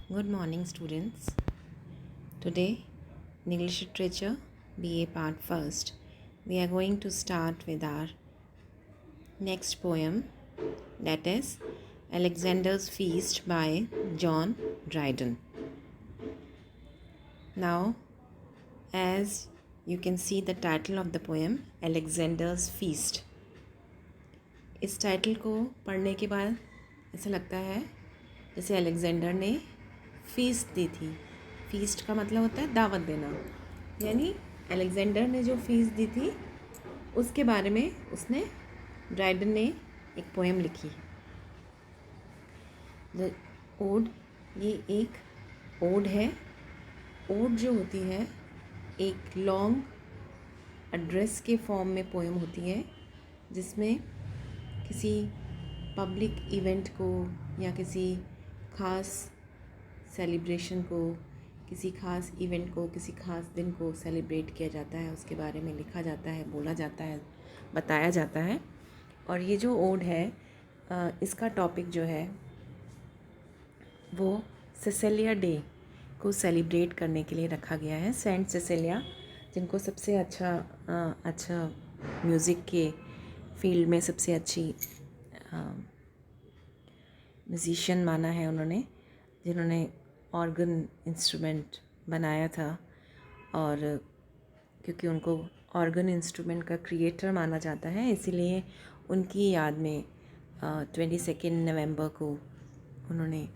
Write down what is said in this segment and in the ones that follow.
Good morning, students. Today, in English Literature BA Part First, we are going to start with our next poem, that is Alexander's Feast by John Dryden. Now, as you can see the title of the poem, Alexander's Feast. इस title को पढ़ने के बाद ऐसा लगता है जैसे Alexander ने फीस्ट दी थी। फीस्ट का मतलब होता है दावत देना, यानी अलेक्जेंडर ने जो फीस्ट दी थी उसके बारे में उसने ड्राइडन ने एक पोएम लिखी। द ओड, ये एक ओड है। ओड जो होती है एक लॉन्ग एड्रेस के फॉर्म में पोएम होती है, जिसमें किसी पब्लिक इवेंट को या किसी ख़ास सेलिब्रेशन को, किसी ख़ास इवेंट को, किसी ख़ास दिन को सेलिब्रेट किया जाता है, उसके बारे में लिखा जाता है, बोला जाता है, बताया जाता है। और ये जो ओड है इसका टॉपिक जो है वो सेसिलिया डे को सेलिब्रेट करने के लिए रखा गया है। सेंट सेसिलिया, जिनको सबसे अच्छा म्यूज़िक के फील्ड में सबसे अच्छी म्यूज़िशियन माना है उन्होंने, जिन्होंने ऑर्गन इंस्ट्रूमेंट बनाया था। और क्योंकि उनको ऑर्गन इंस्ट्रूमेंट का क्रिएटर माना जाता है, इसीलिए उनकी याद में 22 नवंबर को उन्होंने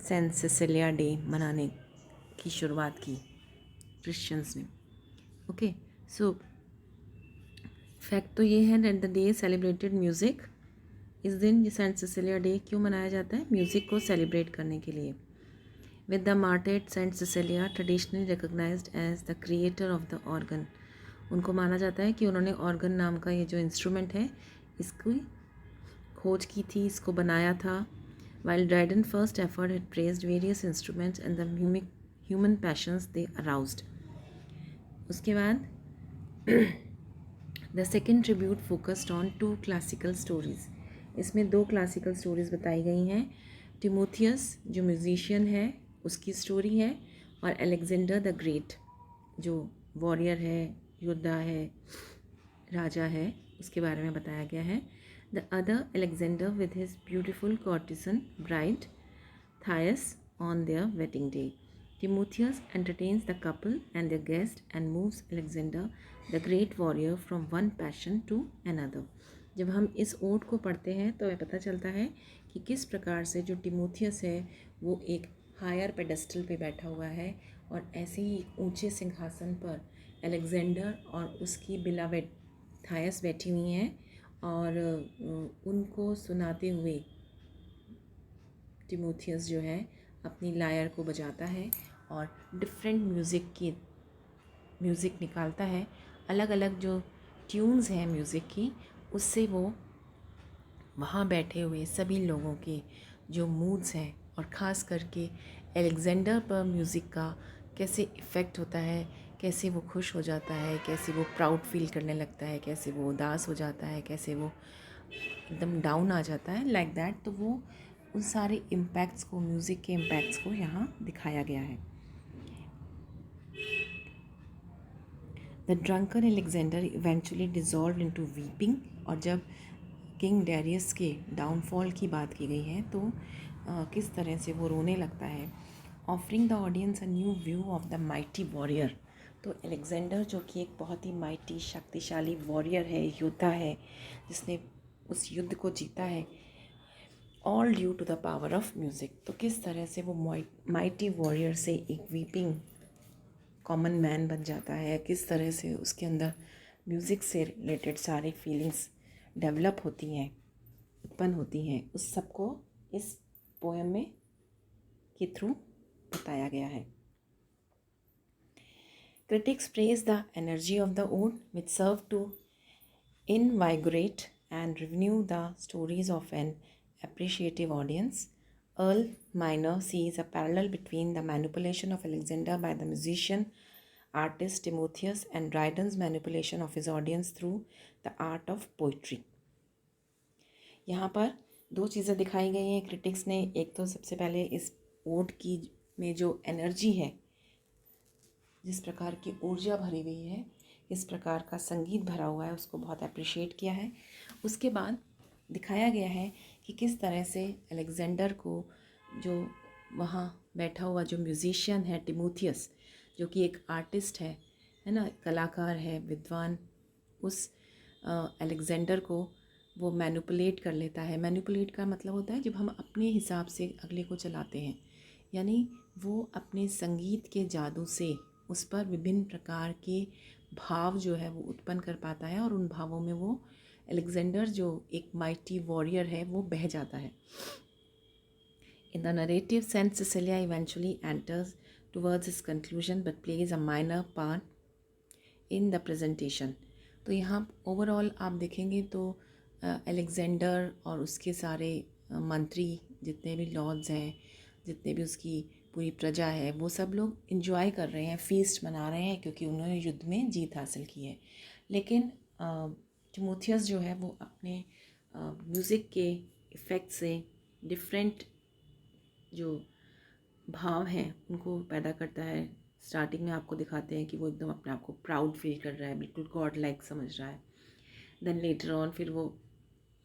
सेंट सेसिलिया डे मनाने की शुरुआत की क्रिश्चियंस ने। ओके, सो फैक्ट तो ये है that the day celebrated music. इस दिन ये सेंट सेसिलिया डे क्यों मनाया जाता है? म्यूज़िक को सेलिब्रेट करने के लिए। With the martyred saint Cecilia traditionally recognised as the creator of the organ. उनको माना जाता है कि उन्होंने ऑर्गन नाम का ये जो इंस्ट्रूमेंट है इसकी खोज की थी, इसको बनाया था। While Dryden first effort had praised various instruments and the human passions they aroused. उसके बाद the second tribute focused on 2 classical stories. इसमें 2 क्लासिकल स्टोरीज़ बताई गई हैं। टिमोथियस जो म्यूज़िशियन है उसकी स्टोरी है, और अलेक्जेंडर द ग्रेट जो वॉरियर है, योद्धा है, राजा है, उसके बारे में बताया गया है। The other Alexander with his beautiful courtesan bride Thais on their wedding day. Timotheus entertains the couple and their guest and moves Alexander the great warrior from one passion to another. जब हम इस odd को पढ़ते हैं तो हमें पता चलता है कि किस प्रकार से जो टिमोथियस है वो एक हायर पेडेस्टल पे बैठा हुआ है, और ऐसे ही ऊंचे सिंहासन पर अलेक्जेंडर और उसकी बिलावेड थायस बैठी हुई हैं, और उनको सुनाते हुए टिमोथियस जो है अपनी लायर को बजाता है और डिफरेंट म्यूज़िक निकालता है। अलग अलग जो ट्यून्स हैं म्यूज़िक की, उससे वो वहाँ बैठे हुए सभी लोगों के जो मूड्स हैं, और ख़ास करके अलेक्जेंडर पर म्यूज़िक का कैसे इफ़ेक्ट होता है, कैसे वो खुश हो जाता है, कैसे वो प्राउड फील करने लगता है, कैसे वो उदास हो जाता है, कैसे वो एकदम डाउन आ जाता है, लाइक दैट। तो वो उन सारे इम्पैक्ट्स को, म्यूज़िक के इम्पैक्ट्स को यहाँ दिखाया गया है। The drunken Alexander eventually dissolve into weeping. और जब किंग डेरियस के डाउनफॉल की बात की गई है तो किस तरह से वो रोने लगता है। Offering the audience a new view of the mighty warrior. तो एलेक्जेंडर जो कि एक बहुत ही माइटी शक्तिशाली वॉरियर है, योद्धा है, जिसने उस युद्ध को जीता है, all due to the power of music. तो किस तरह से वो माइटी वॉरियर से एक वीपिंग कॉमन मैन बन जाता है, किस तरह से उसके अंदर म्यूज़िक से रिलेटेड सारी फीलिंग्स डेवलप होती हैं, उत्पन्न होती हैं, उस सब को इस पोएम में के थ्रू बताया गया है। Critics praise the energy of the ode which serve to invigorate and renew the stories of an appreciative audience. Earl Minor sees a parallel between the manipulation of Alexander by the musician artist Timotheus and Dryden's manipulation of his audience through the art of poetry. यहाँ पर 2 चीज़ें दिखाई गई हैं critics ने। एक तो सबसे पहले इस ओड की में जो एनर्जी है, जिस प्रकार की ऊर्जा भरी हुई है, इस प्रकार का संगीत भरा हुआ है, उसको बहुत अप्रिशिएट किया है। उसके बाद दिखाया गया है कि किस तरह से अलेक्जेंडर को जो वहाँ बैठा हुआ जो म्यूज़िशियन है टिमोथियस, जो कि एक आर्टिस्ट है ना, कलाकार है, विद्वान, उस अलेक्जेंडर को वो मैनिपुलेट कर लेता है। मैनिपुलेट का मतलब होता है जब हम अपने हिसाब से अगले को चलाते हैं, यानी वो अपने संगीत के जादू से उस पर विभिन्न प्रकार के भाव जो है वो उत्पन्न कर पाता है, और उन भावों में वो अलेक्जेंडर जो एक माइटी वॉरियर है वो बह जाता है। In the narrative sense, Cecilia eventually enters towards his conclusion but plays a minor part in the presentation. तो यहाँ ओवरऑल आप देखेंगे तो अलेक्जेंडर और उसके सारे मंत्री, जितने भी लॉर्ड्स हैं, जितने भी उसकी पूरी प्रजा है, वो सब लोग इन्जॉय कर रहे हैं, फीस्ट मना रहे हैं, क्योंकि उन्होंने युद्ध में जीत हासिल की है। लेकिन टिमोथियस जो है वो अपने म्यूज़िक के इफ़ेक्ट से डिफरेंट जो भाव हैं उनको पैदा करता है। स्टार्टिंग में आपको दिखाते हैं कि वो एकदम अपने आप को प्राउड फील कर रहा है, बिल्कुल गॉड लाइक समझ रहा है। देन लेटर ऑन फिर वो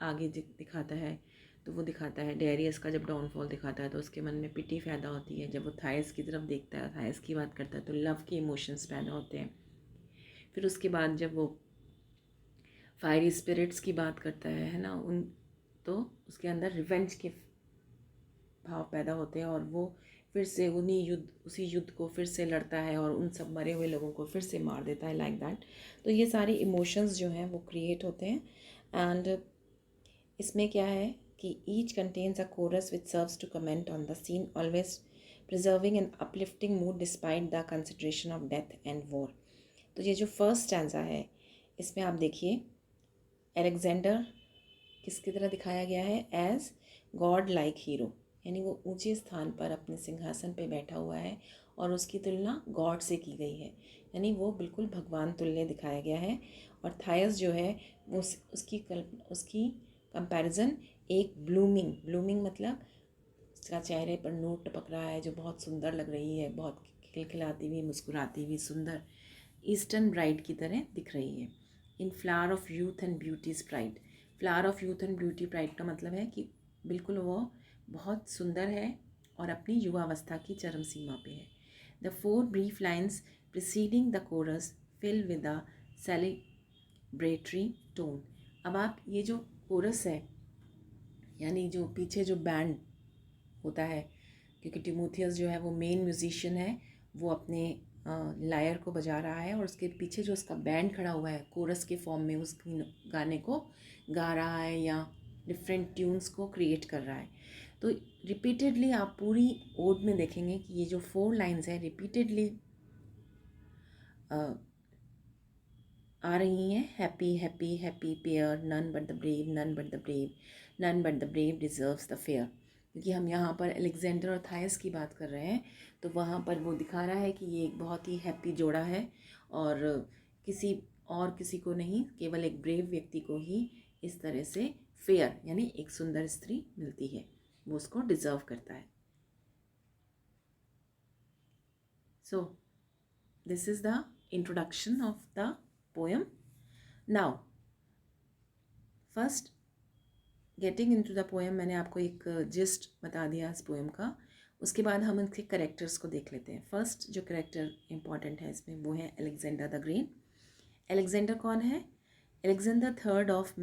आगे दिखाता है, तो वो दिखाता है डेरियस का जब डाउनफॉल दिखाता है तो उसके मन में पिटी पैदा होती है। जब वो थायस की तरफ देखता है, थायस की बात करता है, तो लव के इमोशंस पैदा होते हैं। फिर उसके बाद जब वो फायरी स्पिरिट्स की बात करता है ना, उन तो उसके अंदर रिवेंज के भाव पैदा होते हैं, और वो फिर से उसी युद्ध को फिर से लड़ता है और उन सब मरे हुए लोगों को फिर से मार देता है, लाइक दैट। तो ये सारे इमोशंस जो हैं वो क्रिएट होते हैं। एंड इसमें क्या है कि each contains a chorus which serves to comment on the scene, always preserving an uplifting mood despite the consideration of death and war. तो ये जो फर्स्ट स्टैंजा है, इसमें आप देखिए अलेक्जेंडर किसकी तरह दिखाया गया है, एज गॉड लाइक हीरो, यानी वो ऊंचे स्थान पर अपने सिंहासन पे बैठा हुआ है और उसकी तुलना गॉड से की गई है, यानी वो बिल्कुल भगवान तुल्य दिखाया गया है। और थायस जो है वो उसकी कंपैरिजन एक ब्लूमिंग मतलब उसका चेहरे पर नूर टपक रहा है, जो बहुत सुंदर लग रही है, बहुत खिलखिलाती हुई, मुस्कुराती हुई, सुंदर ईस्टर्न ब्राइड की तरह दिख रही है। In flower of youth and beauty pride, flower of youth and beauty pride का मतलब है कि बिल्कुल वो बहुत सुंदर है और अपनी युवावस्था की चरम सीमा पे है। The 4 brief lines preceding the chorus fill with a celebratory tone. अब आप ये जो कोरस है, यानी जो पीछे जो बैंड होता है, क्योंकि टिमोथियस जो है वो मेन म्यूजिशियन है, वो अपने लायर को बजा रहा है और उसके पीछे जो उसका बैंड खड़ा हुआ है कोरस के फॉर्म में उस गाने को गा रहा है या डिफरेंट ट्यून्स को क्रिएट कर रहा है। तो रिपीटेडली आप पूरी ओड में देखेंगे कि ये जो 4 लाइन्स हैं रिपीटेडली आ रही हैं। Happy happy happy pair, none but the brave, none but the brave, none but the brave deserves the fair. क्योंकि हम यहाँ पर अलेक्जेंडर और थायस की बात कर रहे हैं, तो वहाँ पर वो दिखा रहा है कि ये एक बहुत ही हैप्पी जोड़ा है और किसी को नहीं, केवल एक ब्रेव व्यक्ति को ही इस तरह से फेयर यानी एक सुंदर स्त्री मिलती है, वो उसको डिजर्व करता है। So this is the introduction of the poem. Now, first getting into the poem, मैंने आपको एक जिस्ट बता दिया इस पोएम का। उसके बाद हम इनके करेक्टर्स को देख लेते हैं। फर्स्ट जो करेक्टर इंपॉर्टेंट है इसमें वो है अलेक्जेंडर द ग्रेट। अलेक्जेंडर कौन है? अलेक्जेंडर थर्ड ऑफ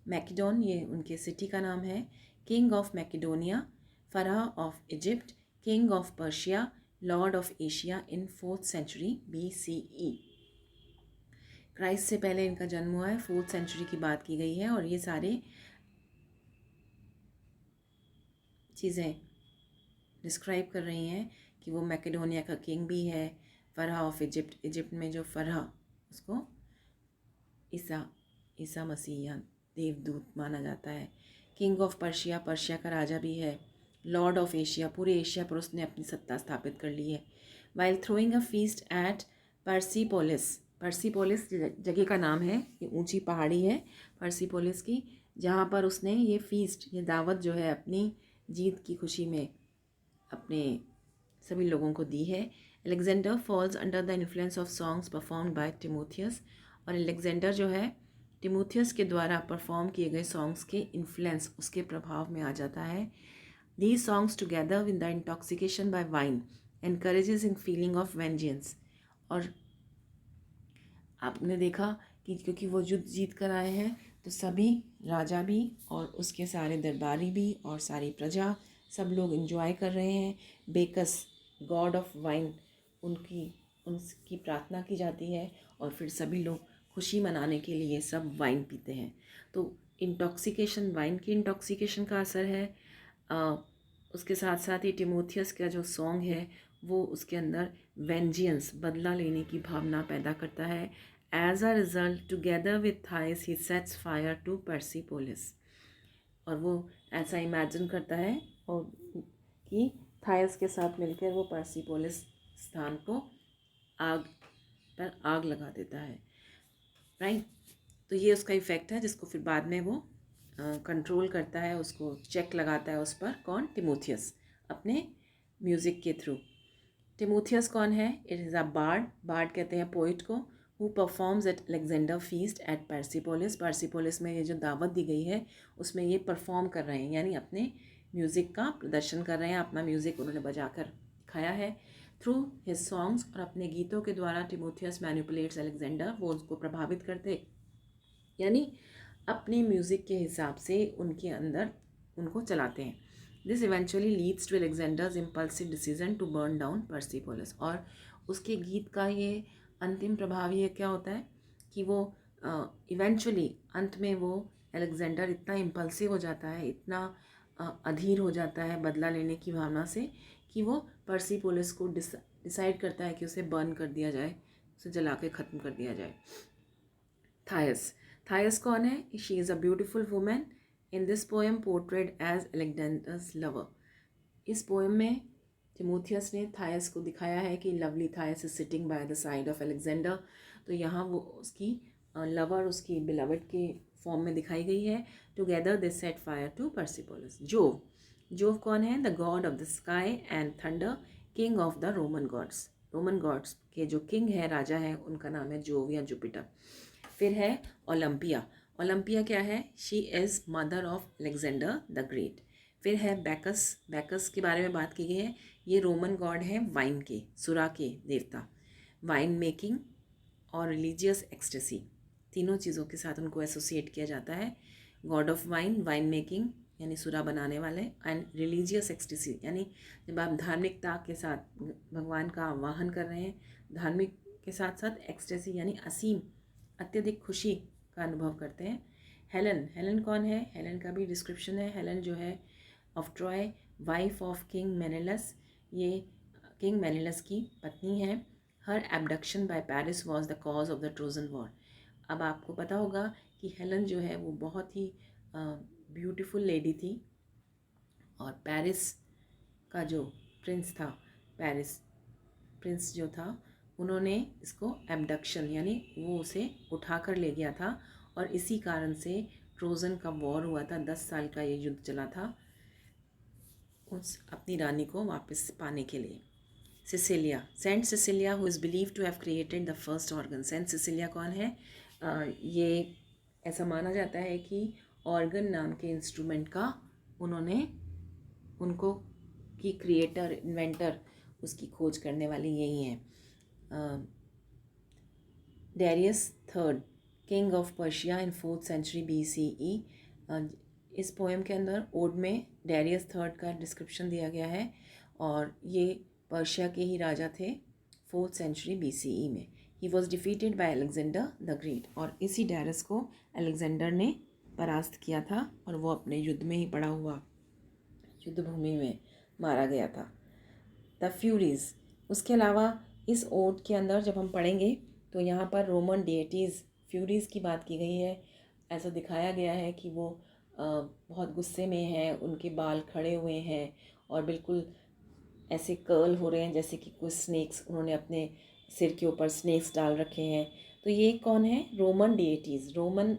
मैकेडोन ये उनके सिटी का नाम है। King of Macedonia, Farah of Egypt, king of Persia, Lord of Asia in 4th century BCE। Christ से पहले इनका जन्म हुआ है, 4th century की बात की गई है। और ये सारे चीज़ें डिस्क्राइब कर रही हैं कि वो मैकेडोनिया का किंग भी है। फराह ऑफ इजिप्ट में जो फराह, उसको ईसा मसीह या देवदूत माना जाता है। किंग ऑफ पर्शिया, पर्शिया का राजा भी है। लॉर्ड ऑफ एशिया, पूरे एशिया पर उसने अपनी सत्ता स्थापित कर ली है। While throwing a feast at Persepolis, Persepolis जगह का नाम है, ये ऊंची पहाड़ी है पर्सीपोलिस की, जहाँ पर उसने ये फीस्ट, ये दावत जो है अपनी जीत की खुशी में अपने सभी लोगों को दी है। Alexander falls under the influence of songs performed by Timotheus, और अलेक्जेंडर जो है टिमोथियस के द्वारा परफॉर्म किए गए सॉन्ग्स के इन्फ्लुएंस, उसके प्रभाव में आ जाता है। These songs together with the intoxication by wine encourages in feeling of vengeance। और आपने देखा कि क्योंकि वो युद्ध जीत कर आए हैं तो सभी राजा भी और उसके सारे दरबारी भी और सारी प्रजा सब लोग एंजॉय कर रहे हैं। बेकस गॉड ऑफ वाइन उनकी प्रार्थना की जाती है और फिर सभी लोग खुशी मनाने के लिए सब वाइन पीते हैं। तो इंटॉक्सिकेशन, वाइन की इंटॉक्सिकेशन का असर है। उसके साथ साथ ही टिमोथियस का जो सॉन्ग है वो उसके अंदर वेंजियंस, बदला लेने की भावना पैदा करता है। As a result together with Thais he sets fire to Persepolis, और वो ऐसा इमेजिन करता है और कि थाइस के साथ मिलकर वो पर्सिपोलिस स्थान को आग लगा देता है। राइट, तो ये उसका इफ़ेक्ट है जिसको फिर बाद में वो कंट्रोल करता है, उसको चेक लगाता है उस पर। कौन? टिमोथियस, अपने म्यूज़िक के थ्रू। टिमोथियस कौन है? It is a bard, bard कहते हैं पोइट को, who performs at Alexander feast at Persepolis. Persepolis में ये जो दावत दी गई है उसमें ये परफॉर्म कर रहे हैं, यानी अपने म्यूज़िक का प्रदर्शन कर रहे हैं, अपना म्यूज़िक उन्होंने बजा कर दिखाया है। थ्रू हिज सॉन्ग्स, और अपने गीतों के द्वारा टिमोथियस मैनिपुलेट्स अलेक्जेंडर, वो उसको प्रभावित करते, यानी अपने म्यूज़िक के हिसाब से उनके अंदर उनको चलाते हैं। This eventually leads to Alexander's impulsive decision to burn down Persepolis, और उसके गीत का ये अंतिम प्रभाव ये क्या होता है कि वो इवेंचुअली अंत में वो अलेक्जेंडर इतना इम्पल्सिव हो जाता है, इतना अधीर हो जाता है बदला लेने की भावना से कि वो पर्सिपोलिस को डिसाइड करता है कि उसे बर्न कर दिया जाए, उसे जला के ख़त्म कर दिया जाए। थायस, थायस कौन है? She is a beautiful women in this poem portrayed as Alexander's lover. इस पोएम में टिमोथियस ने थायस को दिखाया है कि lovely Thais is sitting by the side of Alexander, तो यहाँ वो उसकी लवर, उसकी बिलवड के फॉर्म में दिखाई गई है। Together they set fire to Persepolis. Jove, Jove कौन है? The god of the sky and thunder, king of the Roman gods. Roman gods के जो किंग है, राजा है, उनका नाम है जोव या जुपिटर। फिर है ओलंपिया। ओलंपिया क्या है? She is mother of Alexander the great. फिर है बैकस, बैकस के बारे में बात की गई है। ये रोमन गॉड है वाइन के, सुरा के देवता। वाइन मेकिंग और रिलीजियस एक्सटेसी, तीनों चीज़ों के साथ उनको एसोसिएट किया जाता है। God of wine, wine making यानी सुरा बनाने वाले, एंड रिलीजियस एक्सटेसी यानी जब आप धार्मिकता के साथ भगवान का आवाहन कर रहे हैं, धार्मिक के साथ साथ एक्सटेसी यानी असीम अत्यधिक खुशी का अनुभव करते हैं। हेलन, हेलन कौन है? हेलन का भी डिस्क्रिप्शन है। हेलन जो है of Troy, wife of king Menelaus, ये किंग मेनेलस की पत्नी है। Her abduction by Paris was the cause of the Trojan war. अब आपको पता होगा कि हेलन जो है वो बहुत ही ब्यूटीफुल लेडी थी, और पेरिस का जो प्रिंस था, पेरिस प्रिंस जो था, उन्होंने इसको एबडक्शन यानी वो उसे उठा कर ले गया था, और इसी कारण से ट्रोजन का वॉर हुआ था। 10 साल का ये युद्ध चला था उस अपनी रानी को वापस पाने के लिए। Cecilia, saint Cecilia who is believe to have created the first organ. Saint Cecilia कौन है? ये ऐसा माना जाता है कि ऑर्गन नाम के इंस्ट्रूमेंट का उनको की क्रिएटर, इन्वेंटर, उसकी खोज करने वाली यही हैं। Darius third, king of Persia in 4th century BCE। इस पोएम के अंदर ओड में डेरियस थर्ड का डिस्क्रिप्शन दिया गया है, और ये पर्शिया के ही राजा थे 4th सेंचुरी BCE में। He was defeated by Alexander the great, और इसी डेरियस को अलेक्जेंडर ने परास्त किया था, और वो अपने युद्ध में ही पड़ा हुआ युद्ध भूमि में मारा गया था। द फ्यूरीज, उसके अलावा इस ओड के अंदर जब हम पढ़ेंगे तो यहाँ पर रोमन डेटीज़ फ्यूरीज की बात की गई है। ऐसा दिखाया गया है कि वो बहुत गुस्से में हैं, उनके बाल खड़े हुए हैं और बिल्कुल ऐसे कर्ल हो रहे हैं जैसे कि कुछ स्नेक्स, उन्होंने अपने सिर के ऊपर स्नेक्स डाल रखे हैं। तो ये कौन है? Roman deities. रोमन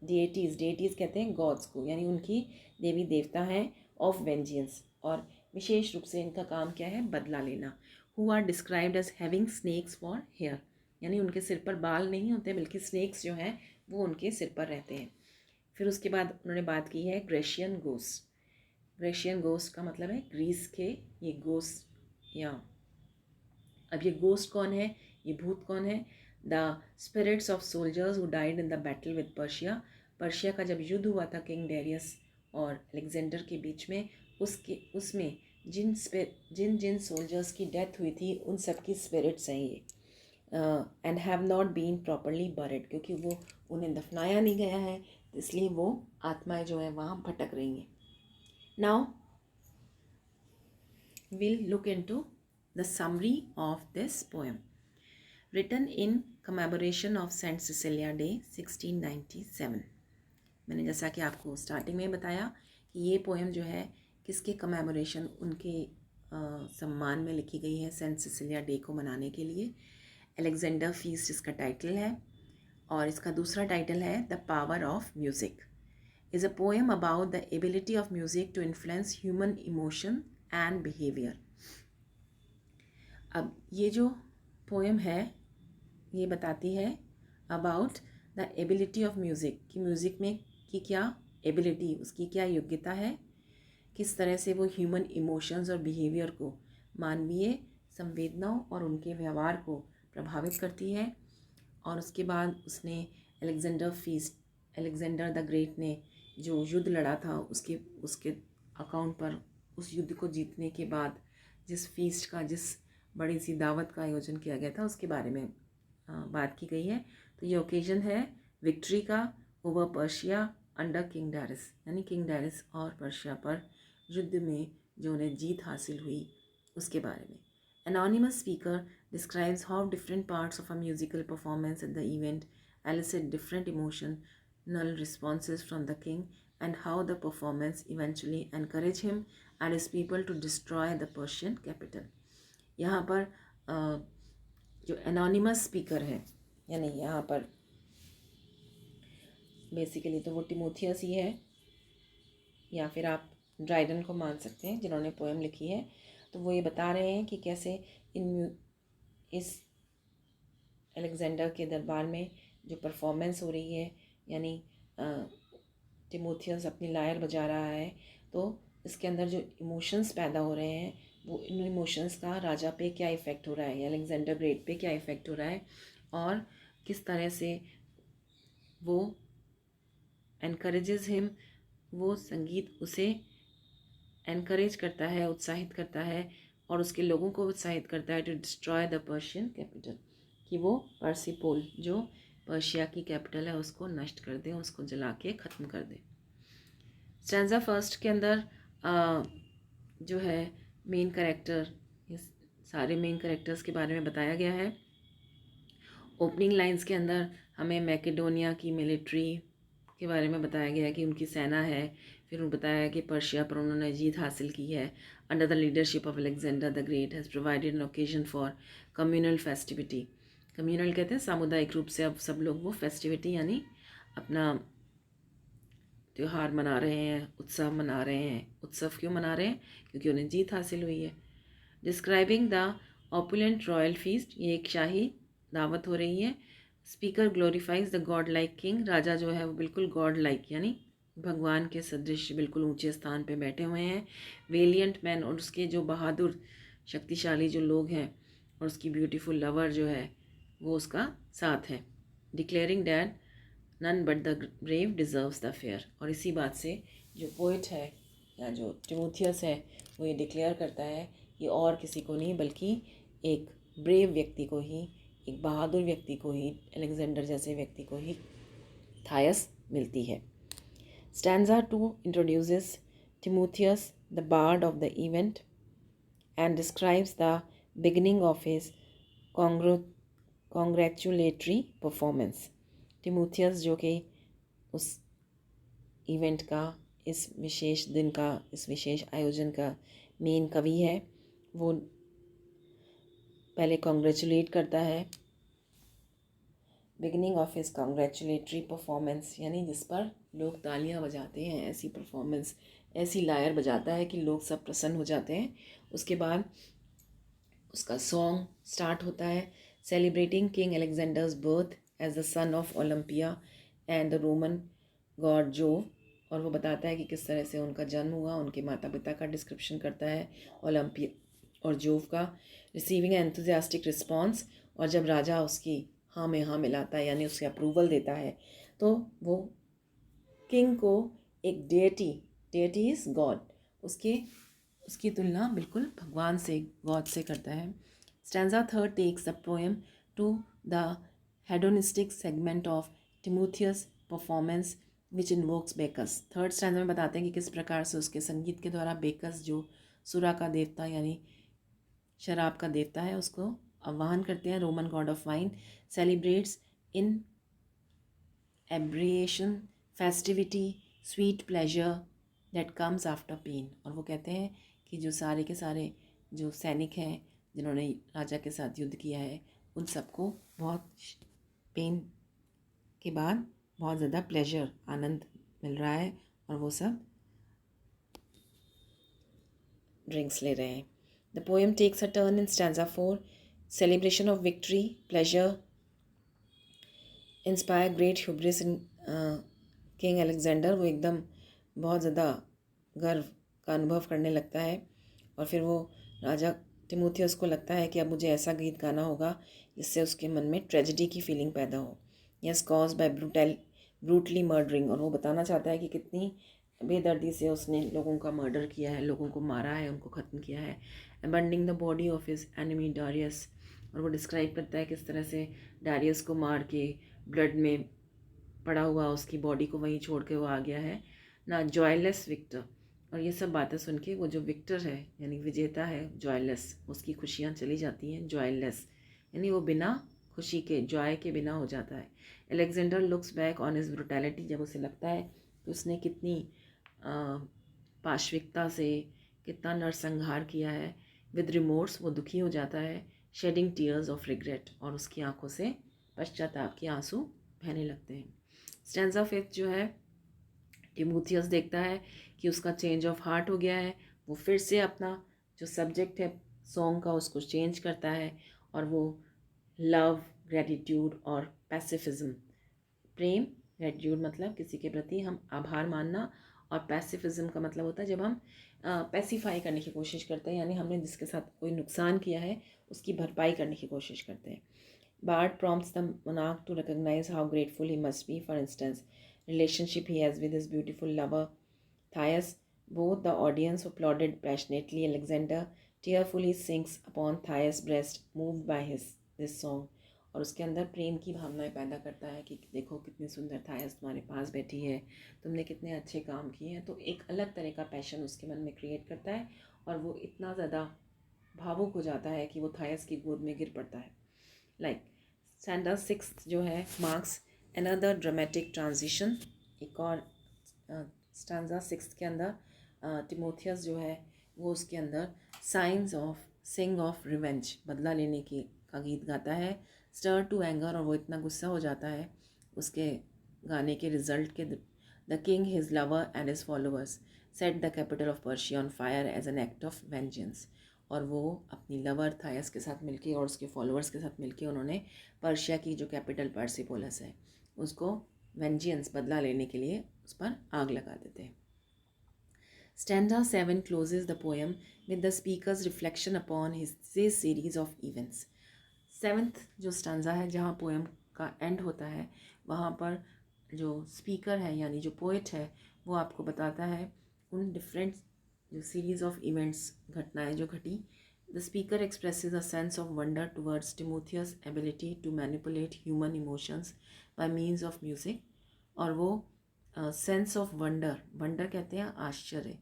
डेटीज़ कहते हैं गॉड्स को, यानी उनकी देवी देवता हैं ऑफ वेंजियंस, और विशेष रूप से इनका काम क्या है, बदला लेना। Who are described as having snakes for hair, यानी उनके सिर पर बाल नहीं होते बल्कि स्नेक्स जो हैं वो उनके सिर पर रहते हैं। फिर उसके बाद उन्होंने बात की है ग्रेशियन गोस्ट। ग्रेशियन गोस्ट का मतलब है ग्रीस के ये गोस्ट, या अब ये गोस्ट कौन है, ये भूत कौन है, the spirits of soldiers who died in the battle with Persia. Persia का जब युद्ध हुआ था किंग डेरियस और अलेक्जेंडर के बीच में, उसमें जिन जिन सोल्जर्स की डेथ हुई थी उन सब की स्पिरिट्स हैं ये, and have not been properly buried, क्योंकि वो उन्हें दफनाया नहीं गया है, इसलिए वो आत्माएं जो है वहाँ भटक रही हैं। Now we'll look into the summary of this poem. Written in commemoration of Saint Cecilia Day 1697. मैंने जैसा कि आपको स्टार्टिंग में बताया कि ये पोएम जो है किसके कमेमोरेशन, उनके सम्मान में लिखी गई है, सेंट सिसिलिया डे को मनाने के लिए। अलेक्जेंडर फीस्ट इसका टाइटल है, और इसका दूसरा टाइटल है the power of music. Is a poem about the ability of music to influence human emotion and behaviour. अब ये जो पोएम है ये बताती है about the ability of music, कि म्यूज़िक में की क्या एबिलिटी, उसकी क्या योग्यता है, किस तरह से वो ह्यूमन इमोशंस और बिहेवियर को, मानवीय संवेदनाओं और उनके व्यवहार को प्रभावित करती है। और उसके बाद उसने अलेक्जेंडर द ग्रेट ने जो युद्ध लड़ा था उसके अकाउंट पर, उस युद्ध को जीतने के बाद जिस फीस्ट का, जिस बड़ी सी दावत का आयोजन किया गया था उसके बारे में बात की गई है। तो ये ओकेजन है विक्ट्री का ओवर पर्शिया अंडर किंग डायरिस, यानी किंग डायरिस और पर्शिया पर युद्ध में जो उन्हें जीत हासिल हुई उसके बारे में। Anonymous speaker describes how different parts of a musical performance at the event elicit different emotional responses from the king, and how the performance eventually encouraged him and his people to destroy the Persian capital. यहाँ पर जो anonymous speaker है, यानी यहाँ पर basically तो वो Timotheus ही है, या फिर आप ड्राइडन को मान सकते हैं जिन्होंने पोएम लिखी है। तो वो ये बता रहे हैं कि कैसे इस अलेक्जेंडर के दरबार में जो परफॉर्मेंस हो रही है, यानी टिमोथियस अपनी लायर बजा रहा है, तो इसके अंदर जो इमोशंस पैदा हो रहे हैं वो इन इमोशंस का राजा पे क्या इफ़ेक्ट हो रहा है, या अलेक्जेंडर ग्रेट पे क्या इफ़ेक्ट हो रहा है, और किस तरह से वो एनकरेजेस हिम, वो संगीत उसे एनकरेज करता है, उत्साहित करता है, और उसके लोगों को उत्साहित करता है to destroy the Persian capital, कि वो पर्सिपोल जो पर्शिया की कैपिटल है उसको नष्ट कर दें, उसको जला के ख़त्म कर दें। स्टैंजा फर्स्ट के अंदर जो है मेन कैरेक्टर, इस सारे मेन कैरेक्टर्स के बारे में बताया गया है। ओपनिंग लाइंस के अंदर हमें मैकेडोनिया की मिलिट्री के बारे में बताया गया है कि उनकी सेना है। फिर उन्हें बताया कि पर्शिया पर उन्होंने जीत हासिल की है। Under the leadership of Alexander the great has provided an occasion for communal festivity. Communal कहते हैं सामुदायिक रूप से अब सब लोग वो फेस्टिविटी यानी अपना त्यौहार मना रहे हैं, उत्सव मना रहे हैं। उत्सव क्यों मना रहे हैं? क्योंकि उन्हें जीत हासिल हुई है। Describing the opulent royal feast, ये एक शाही दावत हो रही है। Speaker glorifies the god like king, राजा जो है वो बिल्कुल गॉड लाइक यानी भगवान के सदृश बिल्कुल ऊंचे स्थान पे बैठे हुए हैं। वेलियंट मैन, और उसके जो बहादुर शक्तिशाली जो लोग हैं और उसकी ब्यूटीफुल लवर जो है वो उसका साथ है। Declaring that none but the brave deserves the fair, और इसी बात से जो पोइट है या जो टिमोथियस है वो ये डिक्लेयर करता है कि और किसी को नहीं बल्कि एक ब्रेव व्यक्ति को ही, एक बहादुर व्यक्ति को ही, अलेक्जेंडर जैसे व्यक्ति को ही थायस मिलती है। Stanza 2 introduces Timotheus, the bard of the event, and describes the beginning of his congratulatory performance. Timotheus जो कि उस इवेंट का, इस विशेष दिन का, इस विशेष आयोजन का मेन कवि है, वो पहले कॉन्ग्रेचुलेट करता है। Beginning of his congratulatory performance यानी जिस पर लोग तालियां बजाते हैं, ऐसी परफॉर्मेंस ऐसी लायर बजाता है कि लोग सब प्रसन्न हो जाते हैं। उसके बाद उसका सॉन्ग स्टार्ट होता है, celebrating king Alexander's birth as the son of Olympia and the Roman god Jove. और वो बताता है कि किस तरह से उनका जन्म हुआ, उनके माता पिता का डिस्क्रिप्शन करता है, ओलंपिया और जोव का। रिसीविंग एंथुजियास्टिक रिस्पॉन्स, और जब राजा उसकी हाँ में हाँ मिलाता है यानी उसके अप्रूवल देता है, तो वो किंग को एक डेटी इज गॉड, उसकी तुलना बिल्कुल भगवान से, गॉड से करता है। Stanza third takes the poem to the hedonistic segment of Timotheus performance which invokes Bacchus. Third stanza में बताते हैं कि किस प्रकार से उसके संगीत के द्वारा बेकस, जो सुरा का देवता यानी शराब का देवता है, उसको आह्वान करते हैं। Roman god of wine celebrates inebriation festivity sweet pleasure that comes after pain. और वो कहते हैं कि जो सारे के सारे जो सैनिक हैं जिन्होंने राजा के साथ युद्ध किया है, उन सबको बहुत पेन के बाद बहुत ज़्यादा प्लेजर, आनंद मिल रहा है, और वो सब ड्रिंक्स ले रहे हैं। The poem takes a turn in stanza 4, celebration of victory pleasure inspire great hubris in king Alexander. वो एकदम बहुत ज़्यादा गर्व का अनुभव करने लगता है, और फिर वो राजा टिमोथियस को लगता है कि अब मुझे ऐसा गीत गाना होगा जिससे उसके मन में ट्रेजिडी की फीलिंग पैदा हो। Yes cause by brutally murdering, और वो बताना चाहता है कि कितनी बेदर्दी से उसने लोगों का मर्डर किया है, लोगों को मारा है, उनको ख़त्म किया है। Abandoning the body of his enemy Darius, और वो डिस्क्राइब करता है किस तरह से डारियस को मार के ब्लड में पड़ा हुआ उसकी बॉडी को वहीं छोड़ के वो आ गया है ना। जॉयलेस विक्टर, और ये सब बातें सुन के वो जो विक्टर है यानी विजेता है, जॉयलेस, उसकी खुशियाँ चली जाती हैं। जॉयलेस यानी वो बिना खुशी के, जॉय के बिना हो जाता है। Alexander looks back on his brutality, जब उसे लगता है कि उसने कितनी पाशविकता से कितना नरसंहार किया है। विद रिमोर्स, वो दुखी हो जाता है। शेडिंग टीयर्स ऑफ रिग्रेट, और उसकी आंखों से पश्चाताप के आंसू बहने लगते हैं। स्टैंजा 5 जो है, टिमोथियस देखता है कि उसका चेंज ऑफ हार्ट हो गया है। वो फिर से अपना जो सब्जेक्ट है सॉन्ग का उसको चेंज करता है, और वो लव, ग्रेटिट्यूड और पैसिफिज्म, प्रेम, ग्रेटिट्यूड मतलब किसी के प्रति हम आभार मानना, और पैसिफिज्म का मतलब होता है जब हम पैसिफाई करने की कोशिश करते हैं, यानी हमने जिसके साथ कोई नुकसान किया है उसकी भरपाई करने की कोशिश करते हैं। Bard prompts the monarch to recognize how grateful he must be. For instance, relationship he has with his beautiful lover Thais. Both the audience applauded passionately. Alexander tearfully sinks upon Thais' breast, moved by this song. और उसके अंदर प्रेम की भावनाएं पैदा करता है कि देखो कितनी सुंदर थायस तुम्हारे पास बैठी है, तुमने कितने अच्छे काम किए हैं। तो एक अलग तरह का पैशन उसके मन में क्रिएट करता है, और वो इतना ज़्यादा भावुक हो जाता है कि वो थायस की गोद में गिर पड़ता है। लाइक स्टैंडा 6 जो है मार्क्स अनदर ड्रामेटिक ट्रांजिशन। एक और स्टैंडा 6 के अंदर टिमोथियस जो है वो उसके अंदर science of sing of revenge, बदला लेने की का गीत गाता है। स्टर टू एंगर, और वो इतना गुस्सा हो जाता है उसके गाने के रिजल्ट के। The king his lover and his followers set the capital of Persia on fire as an act of vengeance. और वो अपनी लवर थायस के साथ मिलके और उसके फॉलोअर्स के साथ मिलके उन्होंने पर्शिया की जो कैपिटल पर्सिपोलिस है उसको वेंजियंस, बदला लेने के लिए उस पर आग लगा देते हैं। Stanza 7 closes the poem with the speaker's reflection upon his series of events. 7th जो स्टैंजा है जहाँ पोएम का एंड होता है, वहाँ पर जो स्पीकर है यानी जो पोएट है वो आपको बताता है उन डिफरेंट जो सीरीज ऑफ इवेंट्स, घटनाएं जो घटी। The speaker expresses a sense of wonder towards Timotheus ability to manipulate human emotions by means of music. और वो सेंस ऑफ वंडर, वंडर कहते हैं आश्चर्य,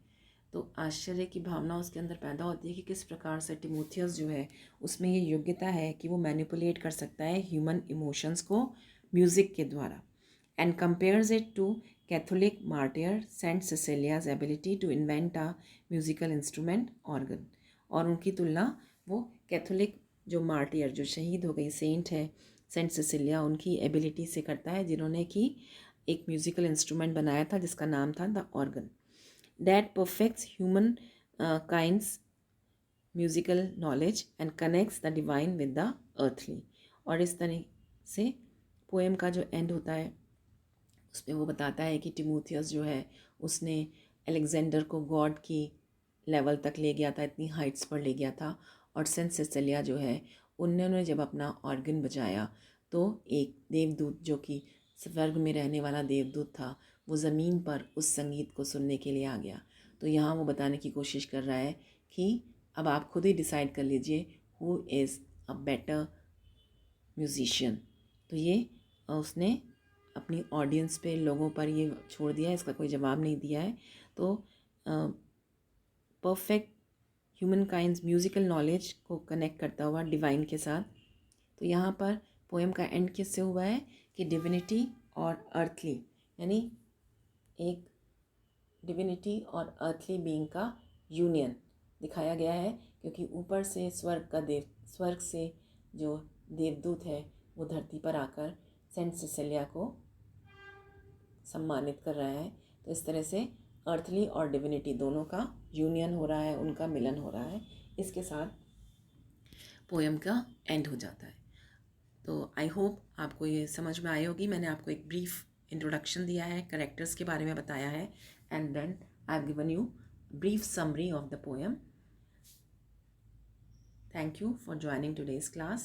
तो आश्चर्य की भावना उसके अंदर पैदा होती है कि किस प्रकार से टिमोथियस जो है उसमें ये योग्यता है कि वो मैनिपुलेट कर सकता है ह्यूमन इमोशंस को म्यूज़िक के द्वारा। And compares it to Catholic martyr Saint Cecilia's ability to invent a musical instrument organ. और उनकी तुलना वो कैथोलिक जो मार्टियर, जो शहीद हो गई सेंट है सेंट सिसिलिया, उनकी एबिलिटी से करता है जिन्होंने कि एक म्यूज़िकल इंस्ट्रूमेंट बनाया था जिसका नाम था the organ. that perfects human kind's musical knowledge and connects the divine with the earthly. और इस तरह से पोएम का जो एंड होता है उसमें वो बताता है कि टिमोथियस जो है उसने अलेक्जेंडर को गॉड की लेवल तक ले गया था, इतनी हाइट्स पर ले गया था। और सेंट सिसिलिया जो है उन्होंने जब अपना ऑर्गन बजाया तो एक देवदूत जो कि स्वर्ग में रहने वाला देवदूत था वो ज़मीन पर उस संगीत को सुनने के लिए आ गया। तो यहाँ वो बताने की कोशिश कर रहा है कि अब आप खुद ही डिसाइड कर लीजिए who is a better musician. तो ये उसने अपनी ऑडियंस पे, लोगों पर ये छोड़ दिया है, इसका कोई जवाब नहीं दिया है। तो perfect human kinds musical knowledge को कनेक्ट करता हुआ डिवाइन के साथ। तो यहाँ पर पोएम का एंड किससे हुआ है कि डिविनिटी और अर्थली, यानी एक डिविनिटी और अर्थली बीइंग का यूनियन दिखाया गया है। क्योंकि ऊपर से स्वर्ग से जो देवदूत है वो धरती पर आकर सेंट सिसिलिया को सम्मानित कर रहा है। तो इस तरह से अर्थली और डिविनिटी दोनों का यूनियन हो रहा है, उनका मिलन हो रहा है। इसके साथ पोएम का एंड हो जाता है। तो आई होप आपको ये समझ में आई होगी। मैंने आपको एक ब्रीफ इंट्रोडक्शन दिया है, कैरेक्टर्स के बारे में बताया है, and then I have given you brief summary of the poem. Thank you for joining today's class.